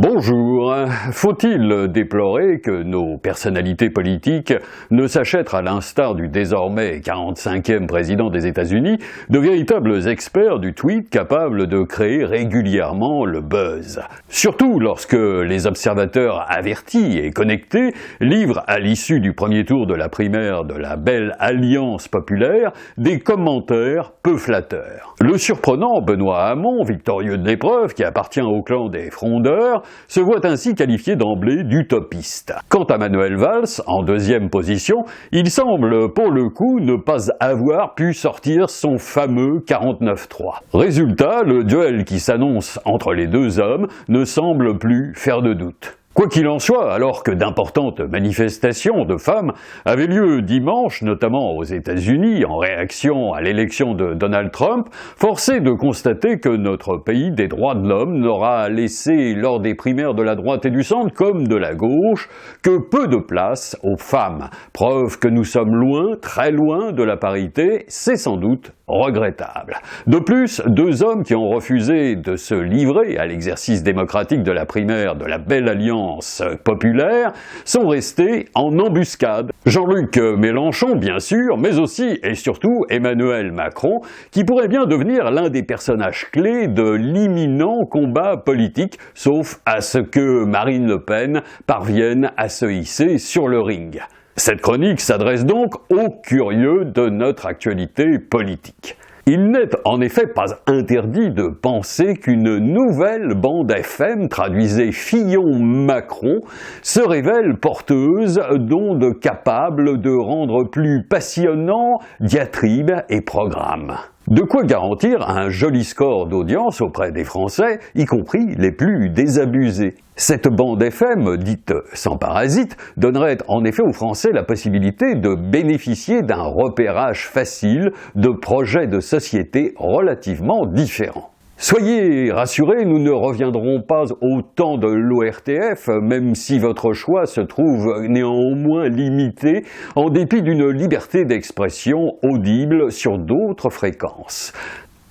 Bonjour. Faut-il déplorer que nos personnalités politiques ne s'achètent, à l'instar du désormais 45e président des États-Unis, de véritables experts du tweet capables de créer régulièrement le buzz? Surtout lorsque les observateurs avertis et connectés livrent à l'issue du premier tour de la primaire de la belle Alliance populaire des commentaires peu flatteurs. Le surprenant Benoît Hamon, victorieux de l'épreuve, qui appartient au clan des frondeurs, se voit ainsi qualifié d'emblée d'utopiste. Quant à Manuel Valls, en deuxième position, il semble pour le coup ne pas avoir pu sortir son fameux 49.3. Résultat, le duel qui s'annonce entre les deux hommes ne semble plus faire de doute. Quoi qu'il en soit, alors que d'importantes manifestations de femmes avaient lieu dimanche, notamment aux États-Unis, en réaction à l'élection de Donald Trump, force est de constater que notre pays des droits de l'homme n'aura laissé lors des primaires de la droite et du centre, comme de la gauche, que peu de place aux femmes. Preuve que nous sommes loin, très loin de la parité, c'est sans doute regrettable. De plus, deux hommes qui ont refusé de se livrer à l'exercice démocratique de la primaire de la belle Alliance populaire sont restés en embuscade. Jean-Luc Mélenchon, bien sûr, mais aussi et surtout Emmanuel Macron, qui pourrait bien devenir l'un des personnages clés de l'imminent combat politique, sauf à ce que Marine Le Pen parvienne à se hisser sur le ring. Cette chronique s'adresse donc aux curieux de notre actualité politique. Il n'est en effet pas interdit de penser qu'une nouvelle bande FM, traduisée Fillon-Macron, se révèle porteuse d'ondes capables de rendre plus passionnants diatribes et programmes. De quoi garantir un joli score d'audience auprès des Français, y compris les plus désabusés. Cette bande FM, dite sans parasite, donnerait en effet aux Français la possibilité de bénéficier d'un repérage facile de projets de société relativement différents. Soyez rassurés, nous ne reviendrons pas au temps de l'ORTF, même si votre choix se trouve néanmoins limité en dépit d'une liberté d'expression audible sur d'autres fréquences.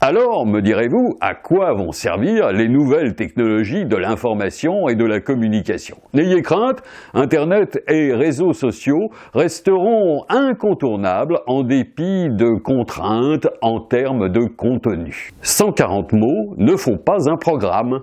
Alors, me direz-vous, à quoi vont servir les nouvelles technologies de l'information et de la communication? N'ayez crainte, Internet et réseaux sociaux resteront incontournables en dépit de contraintes en termes de contenu. 140 mots ne font pas un programme.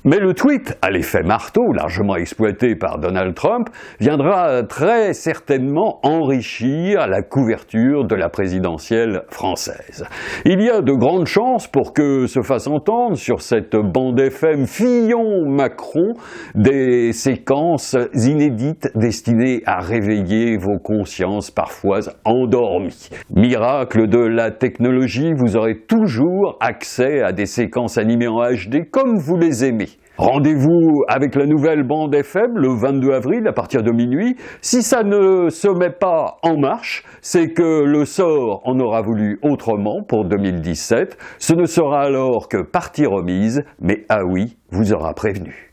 Mais le tweet à l'effet marteau, largement exploité par Donald Trump, viendra très certainement enrichir la couverture de la présidentielle française. Il y a de grandes chances pour que se fasse entendre sur cette bande FM Fillon-Macron des séquences inédites destinées à réveiller vos consciences parfois endormies. Miracle de la technologie, vous aurez toujours accès à des séquences animées en HD comme vous les aimez. Rendez-vous avec la nouvelle bande FM le 22 avril à partir de minuit. Si ça ne se met pas en marche, c'est que le sort en aura voulu autrement pour 2017. Ce ne sera alors que partie remise, mais ah oui, vous aura prévenu.